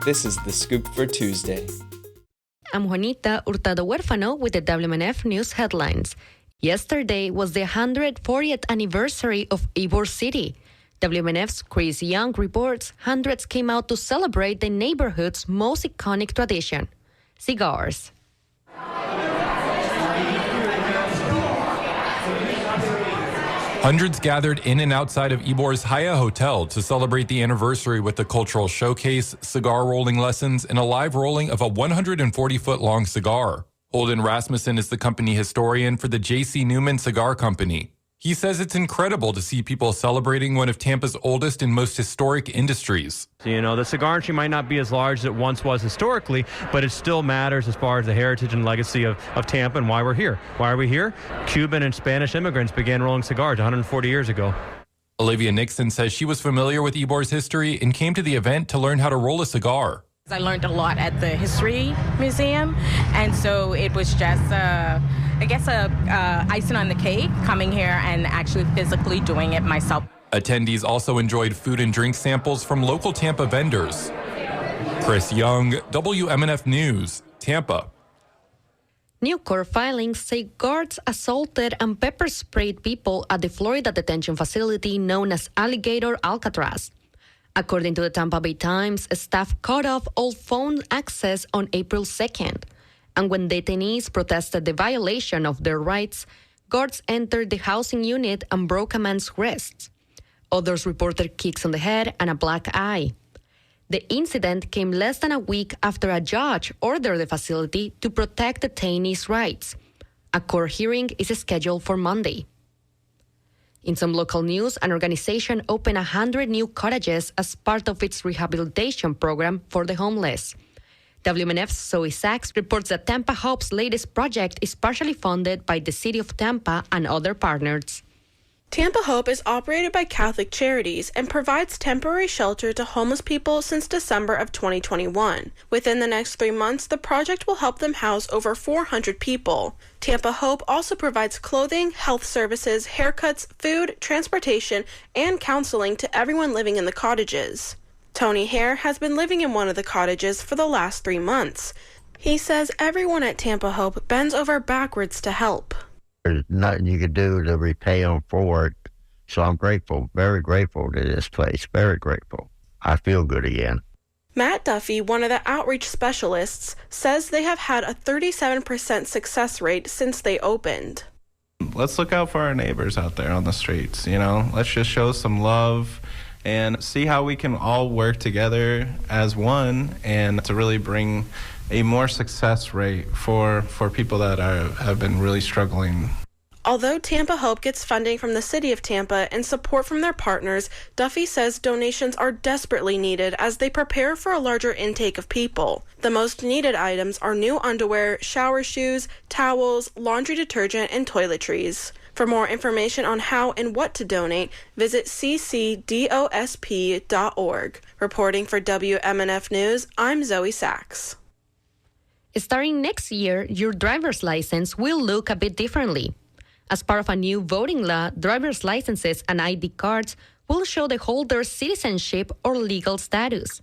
This is The Scoop for Tuesday. I'm Juanita Hurtado Huérfano with the WMNF News headlines. Yesterday was the 140th anniversary of Ybor City. WMNF's Chris Young reports hundreds came out to celebrate the neighborhood's most iconic tradition, cigars. Hundreds gathered in and outside of Ybor's Hyatt Hotel to celebrate the anniversary with a cultural showcase, cigar rolling lessons, and a live rolling of a 140-foot-long cigar. Holden Rasmussen is the company historian for the J.C. Newman Cigar Company. He says it's incredible to see people celebrating one of Tampa's oldest and most historic industries. You know, the cigar industry might not be as large as it once was historically, but it still matters as far as the heritage and legacy of Tampa and why we're here. Why are we here? Cuban and Spanish immigrants began rolling cigars 140 years ago. Olivia Nixon says she was familiar with Ybor's history and came to the event to learn how to roll a cigar. I learned a lot at the History Museum, and so it was just, icing on the cake, coming here and actually physically doing it myself. Attendees also enjoyed food and drink samples from local Tampa vendors. Chris Young, WMNF News, Tampa. New court filings say guards assaulted and pepper-sprayed people at the Florida detention facility known as Alligator Alcatraz. According to the Tampa Bay Times, staff cut off all phone access on April 2nd. And when detainees protested the violation of their rights, guards entered the housing unit and broke a man's wrists. Others reported kicks on the head and a black eye. The incident came less than a week after a judge ordered the facility to protect detainees' rights. A court hearing is scheduled for Monday. In some local news, an organization opened 100 new cottages as part of its rehabilitation program for the homeless. WMNF's Zoe Sachs reports that Tampa Hope's latest project is partially funded by the City of Tampa and other partners. Tampa Hope is operated by Catholic Charities and provides temporary shelter to homeless people since December of 2021. Within the next 3 months, the project will help them house over 400 people. Tampa Hope also provides clothing, health services, haircuts, food, transportation, and counseling to everyone living in the cottages. Tony Hare has been living in one of the cottages for the last 3 months. He says everyone at Tampa Hope bends over backwards to help. There's nothing you could do to repay them for it. So I'm grateful, very grateful to this place, very grateful. I feel good again. Matt Duffy, one of the outreach specialists, says they have had a 37% success rate since they opened. Let's look out for our neighbors out there on the streets, you know. Let's just show some love and see how we can all work together as one and to really bring a more success rate for people that have been really struggling. Although Tampa Hope gets funding from the City of Tampa and support from their partners, Duffy says donations are desperately needed as they prepare for a larger intake of people. The most needed items are new underwear, shower shoes, towels, laundry detergent, and toiletries. For more information on how and what to donate, visit ccdosp.org. Reporting for WMNF News, I'm Zoe Sachs. Starting next year, your driver's license will look a bit differently. As part of a new voting law, driver's licenses and ID cards will show the holder's citizenship or legal status.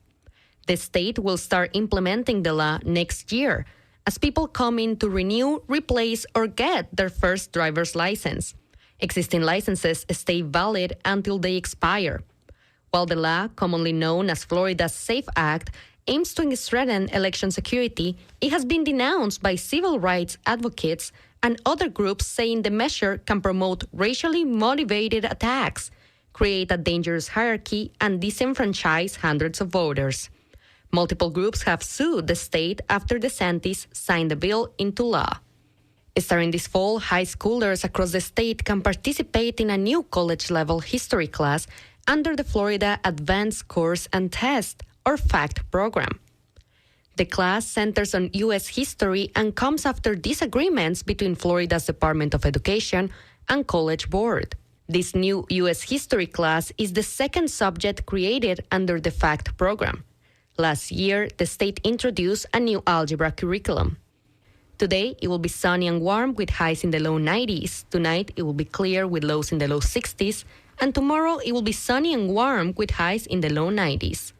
The state will start implementing the law next year as people come in to renew, replace, or get their first driver's license. Existing licenses stay valid until they expire. While the law, commonly known as Florida's SAFE Act, aims to strengthen election security, it has been denounced by civil rights advocates and other groups saying the measure can promote racially motivated attacks, create a dangerous hierarchy, and disenfranchise hundreds of voters. Multiple groups have sued the state after DeSantis signed the bill into law. Starting this fall, high schoolers across the state can participate in a new college-level history class under the Florida Advanced Course and Test, or FACT program. The class centers on U.S. history and comes after disagreements between Florida's Department of Education and College Board. This new U.S. history class is the second subject created under the FACT program. Last year, the state introduced a new algebra curriculum. Today, it will be sunny and warm with highs in the low 90s. Tonight, it will be clear with lows in the low 60s. And tomorrow, it will be sunny and warm with highs in the low 90s.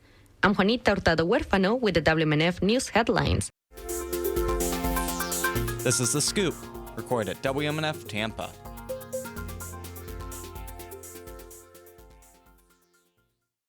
I'm Juanita Hurtado Huérfano with the WMNF News headlines. This is The Scoop, recorded at WMNF Tampa.